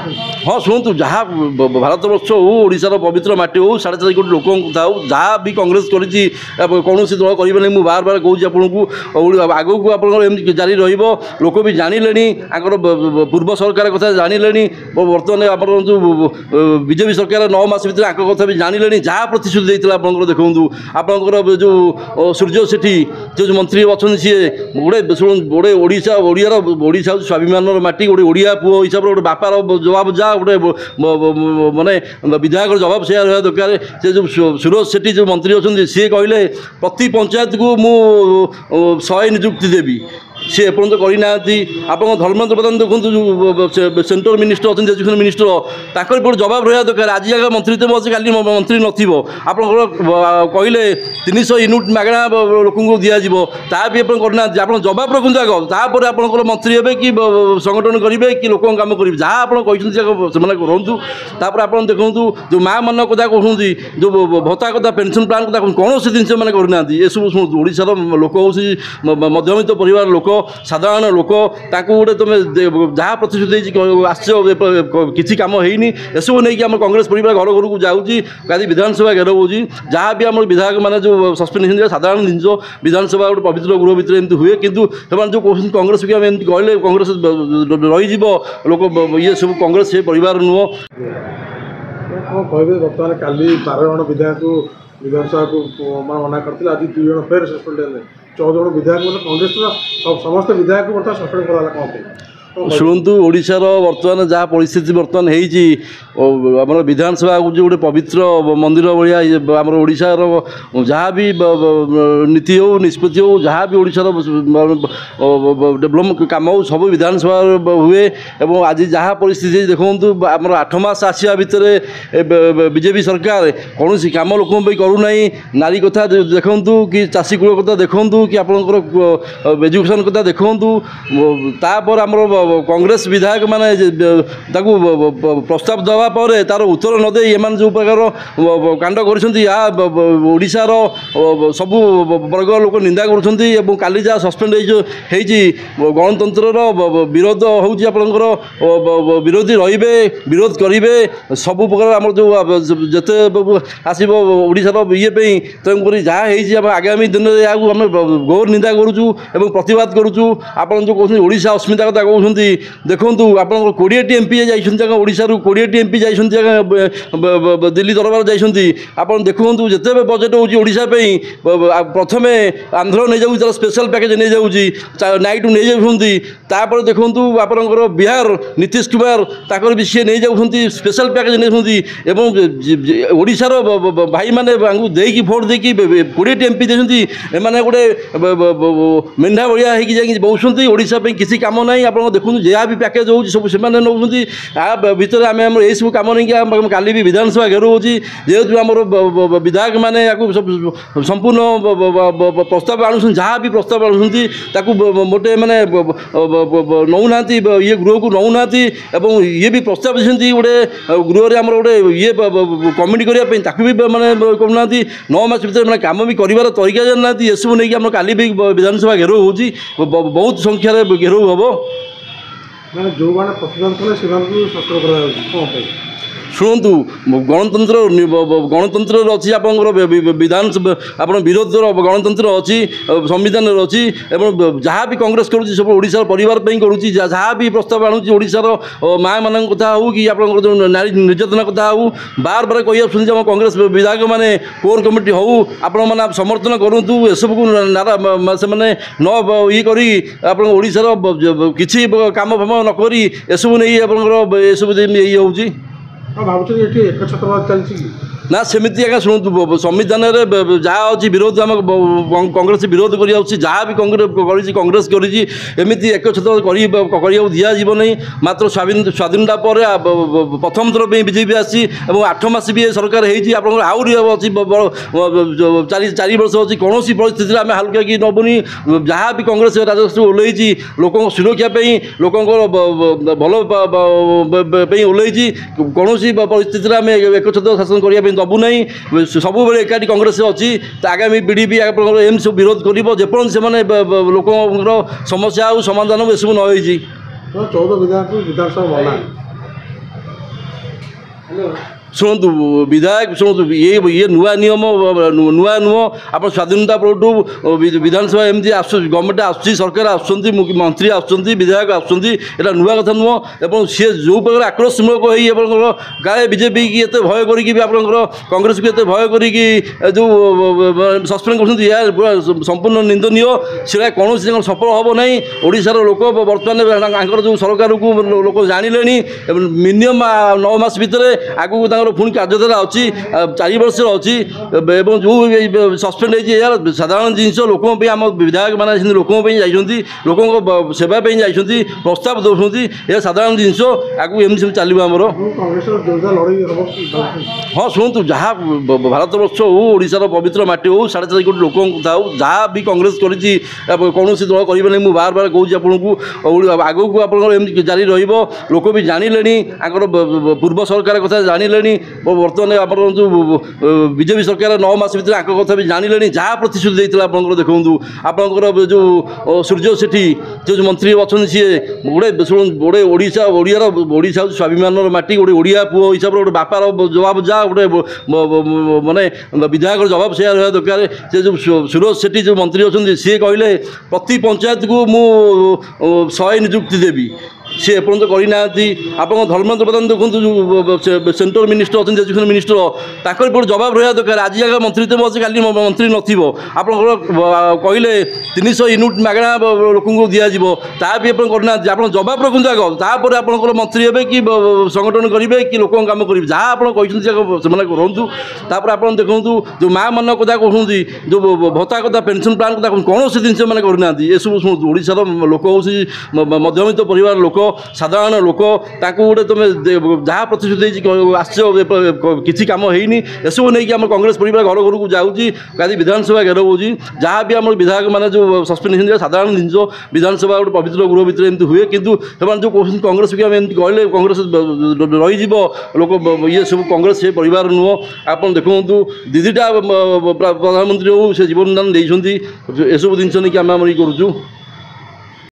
हाँ शुणु जहाँ भारत वर्ष हो ओडार पवित्र मटी हो 4.5 कोटी लोक कथा हो जहाँ भी कांग्रेस कौन दल करेंगे मुझे बार बार कहूँ आपको आग को आप जारी रोक भी जानिले पूर्व सरकार कथा जानिले बर्तमान आप बीजेपी सरकार 9 मास भर आग कथा भी जानिले जहाँ प्रतिश्रुति देता आप देखूँ आपंकर जो सूर्य सेठी जो मंत्री अच्छा सी गोटे गोटे ओडिशा स्वाभिमान मटी गोटे ओडिया पुओ हिसाब से गोटे बापार जवाब जा गोटे माने विधायक जवाब से रहा दरकार से जो सूरज सेठी जो मंत्री अच्छा सी कहले प्रति पंचायत को मु 100 नियुक्ति देवी सी एपर्त करना आप धर्मेन्द्र प्रधान देखो जो सेंट्रल मिनिस्टर अच्छा एजुकेशन मिनिस्टर ताकर गोटे जवाब रहा दरकार आज जगह मंत्री तो अच्छे काली मंत्री नथिबो आप कहले 300 यूनिट मागणा लोक दिज्व ता भी करना आप जवाब रखुद आग तापर आप मंत्री हे कि संगठन करेंगे कि लोक कम करेंगे जहाँ आप रुँ तापर आप देखूँ जो माँ मान कथा कहते जो भत्ता कथा पेंशन प्लान कथा कौन से जिन मैंने करना ये सब शुणु ओडार लोक हूँ मध्यवित्त परिवार लोक साधारण लोक गोटे तुम जहाँ प्रतिश्रुति आसी कम होनी एसबू नहीं कि कांग्रेस परिवार घर घर को जाऊँगी कभी विधानसभा घेराव होगी जहाँ भी आम विधायक मैंने जो सस्पेंड साधारण जिन विधानसभा गोटे पवित्र गृह भितर एमती हुए कितु जो कहते कांग्रेस भी एमती कहले कांग्रेस रही लोक ये सब कांग्रेस से परिवार नुह कहे बर्तमान काली 12 जन विधायक विधानसभा को मना करते आज 2 जन फेर सस्पेंड है 14 जन विधायक कांग्रेस समस्त विधायक बर्तमान सस्पेंड कराला कौन शुणु ओडार बर्तमान जहाँ परिस्थिति बर्तमान होम विधानसभा जो गोटे पवित्र मंदिर भाया आम ओडार जहाँ भी नीति हो निष्पत्ति हो जहाँ भी ओडार डेभलपमेंट काम हो सब विधानसभा हुए और आज जहाँ परिस्थिति देखूँ आम 8 मास आसा भितर बीजेपी सरकार कौन कम लोक करूना नारी कथा देखूँ कि चाषी कूल कथा देखूँ कि आपंकर एजुकेशन कथा देखूँ तापर आम कांग्रेस विधायक माने प्रस्ताव दवा पर तार उत्तर नदे ये जो प्रकार कांड करोडार सबू वर्ग लोक निंदा करी जहाँ सस्पेंड गणतंत्र विरोध होकर विरोधी रे विरोध करेंगे सबू प्रकार आम जो जिते आसो ओडार ये तेणुक जहाँ आगामी दिन में घोर निंदा करुचु प्रतिवाद करुचु आप जो कहते ओडिशा अस्मिता कथा कहते देखूँ आप 20टी एमपी जाइए ओडार 20टी एमपी जाइए दिल्ली दरबार जाइए आप देखूँ जिते बजेट होशा प्रथम आंध्र नहीं जाऊँ तार स्पेशल पैकेज नहीं जाऊँ नाइट नहीं जाऊँ देखूँ आपंकर बिहार नीतीश कुमार ताकर भी सी नहीं जाऊँ स्पेशल पैकेज नहीं ओडार भाई मैंने देकी भोट देकी 20टी एमपी देखते एम गोटे मेढ़ा भाया बहुत ओडार किसी कम ना आप देखो जहाँ भी पैकेज हो सब से नौ भितर आम यही सब कम नहीं काली भी विधानसभा घेराव हो जेहेतु आम विधायक मैंने सब संपूर्ण प्रस्ताव आणुन जहाँ भी प्रस्ताव आणुन मोटे मैंने नौना ये गृह को नौना ये भी प्रस्ताव देते गोटे गृह आम गोटे ये कमिटी करने भी मैंने करूना 9 मास भर मैंने कम भी कर तरीका जानना ये सब नहीं आम काली भी विधानसभा घेराव हो बहुत संख्यार घेराव हम मैंने जो मैंने प्रतिबाद कले से शुणु गणतंत्र अच्छी आप विधान आप विरोध गणतंत्र अच्छी संविधान अच्छी जहाँ भी कांग्रेस करुँच सब ओडार परिवार करुँच जहाँ भी प्रस्ताव आणुची ओडार माँ मान कथा हो कि आप जो नारी निर्यातना कथा हो बार बार कही आसुँच कांग्रेस विधायक मैंने कोर कमिटी हो आप समर्थन करूँ एसबू को नारा से न ये कर ओडार किसी कम फाम नक एसबू नहीं आप ये हो भावुँ एक छत्रवाद चलती ना सेमती आज्ञा शुणु संविधान जहाँ अच्छी विरोध आम कांग्रेस विरोध कर जहाँ भी कांग्रेस करमती एक छत्र दिज्व नहीं मात्र स्वाधीनता पर प्रथम थर बीजेपी आसी 8 मास भी सरकार आहरी अच्छी 4 वर्ष अच्छी कौन परिस्थिति आम हालुका कि नबुनी जहाँ भी कांग्रेस राजस्व ओल्लैची लोक सुरक्षापी लोक भल ओल्लैची कौन परिस्थिति आम एक छत्र शासन करने दबू नहीं सब एकाठी कांग्रेस अच्छी आगामी पीढ़ी भी एम सब विरोध कर से लोक समस्या समाधान ये सब न 14 विधायक विधानसभा मना शुणु विधायक शुणु ये नुआ नियम नुआ नुह आप स्वाधीनता पलटू विधानसभा एमती गवर्नमेंट आसूँ सरकार आसुँच मंत्री आसुँच विधायक आसुँच यहाँ नुआ कथा नुह और सी जो प्रकार आक्रोशमूलक हो काले बीजेपी की एत भय करी आप कांग्रेस को एत भय करी जो सस्पेंड कर संपूर्ण निंदनीय से कौन सफल हम ना ओडार लोक बर्तमान जो सरकार को लोक जानिले मिनिमम 9 मास भितर आगू पुणी कार्यधारा अच्छी 4 वर्ष अच्छी जो सस्पेंड हो साधारण जिनस लोक आम विधायक मैंने लोक लोक सेवा जाती प्रस्ताव दौरान यह साधारण जिनस आगे एमती सब चलो आमर हाँ शुणु जहाँ भारत वर्ष हो ओडार पवित्र माटी हो 4.5 कोटी लोक कथा हो जहाँ भी कांग्रेस कौन दल करें मुझे बार बार कहूँ आपको आगू आप जारी रोक भी जानिले पूर्व सरकार कथा जानिले बर्तमान आप जो बीजेपी सरकार 9 मास भर आंक कथा भी जानिले जहाँ प्रतिश्रुति देता आप देखूँ आपंकर जो सूर्य सेठी जो मंत्री अच्छा सी गोटे शुणु गोटे ओडिशा स्वाभिमान माटी गोटे ओडिया पुओ हिसाब से गोटे बापार जवाब जा गोटे मानने विधायक जवाब से रहा दरकार से जो सूरज सेठी जो मंत्री अच्छा सी कहले प्रति पंचायत को मु 100 नियुक्ति देवी सी एपर्त करना आप धर्मेन्द्र प्रधान देखो जो सेंट्रल मिनिस्टर अच्छा एजुकेशन मिनिस्टर ताकर गोटे जवाब रहा दरकार आज जगह मंत्री तो अच्छे काली मंत्री नथिबो आप कहले 300 यूनिट मागणा लोक दिज्व ता भी करना आप जवाब रखुद आग तापर आप मंत्री हे कि संगठन करेंगे कि लोक कम करेंगे जहाँ आप रुँ तापर आप देखूँ जो माँ मान कथा कहते जो भत्ता कथा पेंशन प्लान कथा कौन से जिन मैंने करना ये सब शुणु ओडार लोक हूँ मध्यवित्त परिवार लोक साधारण लोक गोटे तुम जहाँ प्रतिश्रुति आसी कम होनी एसबू नहीं कि कांग्रेस परिवार घर घर को जाऊँगी कभी विधानसभा घेर हो जहाँ भी आम विधायक मैंने जो सस्पेंड साधारण जिन विधानसभा गोटे पवित्र गृह भितर एमती हुए कितु जो कहते कांग्रेस को एमती कहले कांग्रेस रही लोक ये सब कांग्रेस से परिवार नुह आप देखूँ दीदीटा प्रधानमंत्री हो से जीवन दान देते एसबू जिन नहीं आम करूँ।